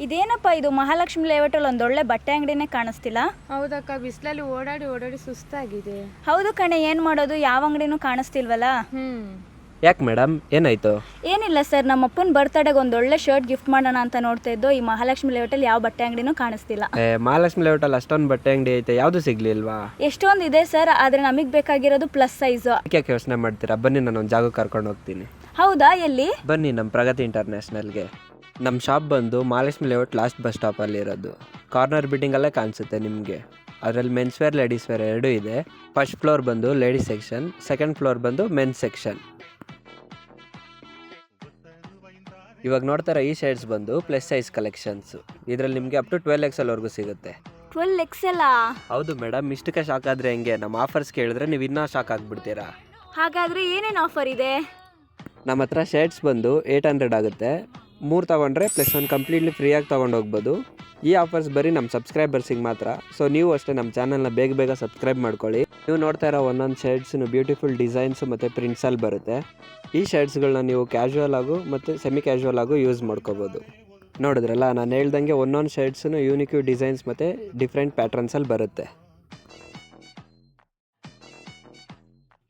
ಇದೇನಪ್ಪ ಇದು ಮಹಾಲಕ್ಷ್ಮಿ ಲೇಔಟಲ್ಲಿ ಒಂದೊಳ್ಳೆ ಬಟ್ಟೆ ಅಂಗಡಿನೇ ಕಾಣಿಸ್ತಿಲ್ಲ. ಹೌದಕ್ಕ, ಬಿಸಿಲಲ್ಲಿ ಓಡಾಡಿ ಓಡಾಡಿ ಸುಸ್ತಾಗಿದೆ. ಹೌದು ಕಣೆ, ಏನು ಮಾಡೋದು, ಯಾವ ಅಂಗಡಿನೂ ಕಾಣಿಸ್ತಿಲ್ವಲ್ಲ. ಯಾಕೆ ಮೇಡಮ್, ಏನಾಯ್ತು? ಏನಿಲ್ಲ ಸರ್, ನಮ್ಮ ಅಪ್ಪನ ಬರ್ತಡೆಗೆ ಒಂದೊಳ್ಳೆ ಶರ್ಟ್ ಗಿಫ್ಟ್ ಮಾಡೋಣ ಅಂತ ನೋಡ್ತಾ ಇದ್ದೋ. ಈ ಮಹಾಲಕ್ಷ್ಮಿ ಲೇಔಟಲ್ಲಿ ಯಾವ ಬಟ್ಟೆ ಅಂಗಡಿನೂ ಕಾಣಿಸ್ತಿಲ್ಲ. ಮಹಾಲಕ್ಷ್ಮಿ ಲೇಔಟಲ್ಲಿ ಅಷ್ಟೊಂದು ಬಟ್ಟೆ ಅಂಗಡಿ ಐತೆ, ಯಾವುದು ಸಿಗ್ಲಿಲ್ವಾ? ಎಷ್ಟೊಂದು ಇದೆ ಸರ್, ಆದರೆ ನಮಗೆ ಬೇಕಾಗಿರೋದು ಪ್ಲಸ್ ಸೈಜು. ಯಾಕೆ ಯೋಚನೆ ಮಾಡ್ತೀರಾ? ಬನ್ನಿ, ನಾನು ಒಂದು ಜಾಗಕ್ಕೆ ಕರ್ಕೊಂಡು ಹೋಗ್ತೀನಿ. ಹೌದಾ, ಎಲ್ಲಿ? ಬನ್ನಿ, ನಮ್ಮ ಪ್ರಗತಿ ಇಂಟರ್ನ್ಯಾಷನಲ್ಗೆ. ನಮ್ಮ ಶಾಪ್ ಬಂದು ಮಹಾಲಕ್ಷ್ಮಿ ಲೇಔಟ್ ಲಾಸ್ಟ್ ಬಸ್ ಸ್ಟಾಪಲ್ಲಿ ಇರೋದು. ಕಾರ್ನರ್ ಬಿಲ್ಡಿಂಗಲ್ಲೇ ಕಾಣಿಸುತ್ತೆ ನಿಮಗೆ. ಅದರಲ್ಲಿ ಮೆನ್ಸ್ ವೇರ್ ಲೇಡೀಸ್ ವೇರ್ ಎರಡೂ ಇದೆ. ಫಸ್ಟ್ ಫ್ಲೋರ್ ಬಂದು ಲೇಡೀಸ್ ಸೆಕ್ಷನ್, ಸೆಕೆಂಡ್ ಫ್ಲೋರ್ ಬಂದು ಮೆನ್ಸ್ ಸೆಕ್ಷನ್. ಇವಾಗ ನೋಡ್ತಾರ ಈ ಶರ್ಟ್ಸ್ ಬಂದು ಪ್ಲಸ್ ಸೈಜ್ ಕಲೆಕ್ಷನ್ಸು. ಇದರಲ್ಲಿ ನಿಮಗೆ ಅಪ್ ಟು 12XL ಸಿಗುತ್ತೆ. 12XL? ಹೌದು ಮೇಡಮ್, ಇಷ್ಟಕ್ಕೆ ಶಾಕ್ ಆದರೆ ಹೆಂಗೆ? ನಮ್ಮ ಆಫರ್ಸ್ ಕೇಳಿದ್ರೆ ನೀವು ಇನ್ನೂ ಶಾಕ್ ಆಗಿಬಿಡ್ತೀರಾ. ಹಾಗಾದರೆ ಏನೇನು ಆಫರ್ ಇದೆ? ನಮ್ಮ ಹತ್ರ ಶರ್ಟ್ಸ್ ಬಂದು 800 ಆಗುತ್ತೆ. 3 ತೊಗೊಂಡ್ರೆ +1 ಕಂಪ್ಲೀಟ್ಲಿ ಫ್ರೀಯಾಗಿ ತೊಗೊಂಡು ಹೋಗ್ಬೋದು. ಈ ಆಫರ್ಸ್ ಬರೀ ನಮ್ಮ ಸಬ್ಸ್ಕ್ರೈಬರ್ಸಿಗೆ ಮಾತ್ರ. ಸೊ ನೀವು ಅಷ್ಟೇ ನಮ್ಮ ಚಾನಲ್ನ ಬೇಗ ಸಬ್ಸ್ಕ್ರೈಬ್ ಮಾಡ್ಕೊಳ್ಳಿ. ನೀವು ನೋಡ್ತಾ ಇರೋ ಒಂದೊಂದು ಶರ್ಟ್ಸ್ನು ಬ್ಯೂಟಿಫುಲ್ ಡಿಸೈನ್ಸು ಮತ್ತು ಪ್ರಿಂಟ್ಸಲ್ಲಿ ಬರುತ್ತೆ. ಈ ಶರ್ಟ್ಸ್ಗಳನ್ನ ನೀವು ಕ್ಯಾಶುವಲ್ ಆಗು ಮತ್ತು ಸೆಮಿ ಕ್ಯಾಶುವಲ್ ಆಗು ಯೂಸ್ ಮಾಡ್ಕೋಬೋದು. ನೋಡಿದ್ರಲ್ಲ, ನಾನು ಹೇಳ್ದಂಗೆ ಒಂದೊಂದು ಶರ್ಟ್ಸ್ನು ಯೂನಿಕ್ ಡಿಸೈನ್ಸ್ ಮತ್ತು ಡಿಫ್ರೆಂಟ್ ಪ್ಯಾಟ್ರನ್ಸಲ್ಲಿ ಬರುತ್ತೆ.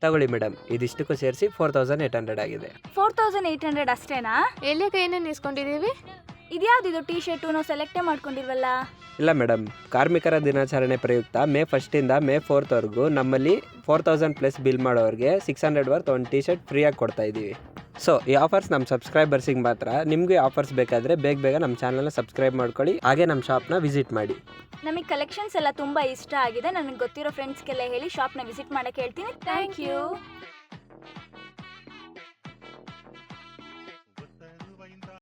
ತಗೊಳ್ಳಿ ಮೇಡಮ್, ಇದಿಷ್ಟಕ್ಕೂ ಸೇರಿಸಿ 4800 ಆಗಿದೆ. 4800 ಅಷ್ಟೇನಾ? ಎಲ್ಲಿ ಏನೇನು ಇಸ್ಕೊಂಡಿದ್ದೀವಿ? ಇದ್ಯಾವ್ದಿದು ಟೀ ಶರ್ಟು? ನಾವು ಸೆಲೆಕ್ಟೇ ಮಾಡ್ಕೊಂಡಿಲ್ವಲ್ಲ. ಇಲ್ಲ ಮೇಡಮ್, ಕಾರ್ಮಿಕರ ದಿನಾಚರಣೆ ಪ್ರಯುಕ್ತ ಮೇ 1 ಮೇ 4 ನಮ್ಮಲ್ಲಿ 4000+ ಬಿಲ್ ಮಾಡೋರಿಗೆ 600 ವರ್ತ್ ಒಂದು ಟೀ ಶರ್ಟ್ ಫ್ರೀಯಾಗಿ ಕೊಡ್ತಾ ಇದ್ದೀವಿ. ಸೊ ಈ ಆಫರ್ಸ್ ನಮ್ಮ ಸಬ್ಸ್ಕ್ರೈಬರ್ಸಿಗೆ ಮಾತ್ರ. ನಿಮಗೆ ಆಫರ್ಸ್ ಬೇಕಾದರೆ ಬೇಗ ನಮ್ಮ ಚಾನಲ್ನ ಸಬ್ಸ್ಕ್ರೈಬ್ ಮಾಡ್ಕೊಳ್ಳಿ. ಹಾಗೆ ನಮ್ಮ ಶಾಪ್ನ ವಿಸಿಟ್ ಮಾಡಿ. ನಮಗೆ ಕಲೆಕ್ಷನ್ಸ್ ಎಲ್ಲ ತುಂಬ ಇಷ್ಟ ಆಗಿದೆ. ನನಗೆ ಗೊತ್ತಿರೋ ಫ್ರೆಂಡ್ಸ್ಗೆಲ್ಲ ಹೇಳಿ ಶಾಪ್ನ ವಿಸಿಟ್ ಮಾಡೋಕ್ಕೆ ಹೇಳ್ತೀನಿ. Thank you.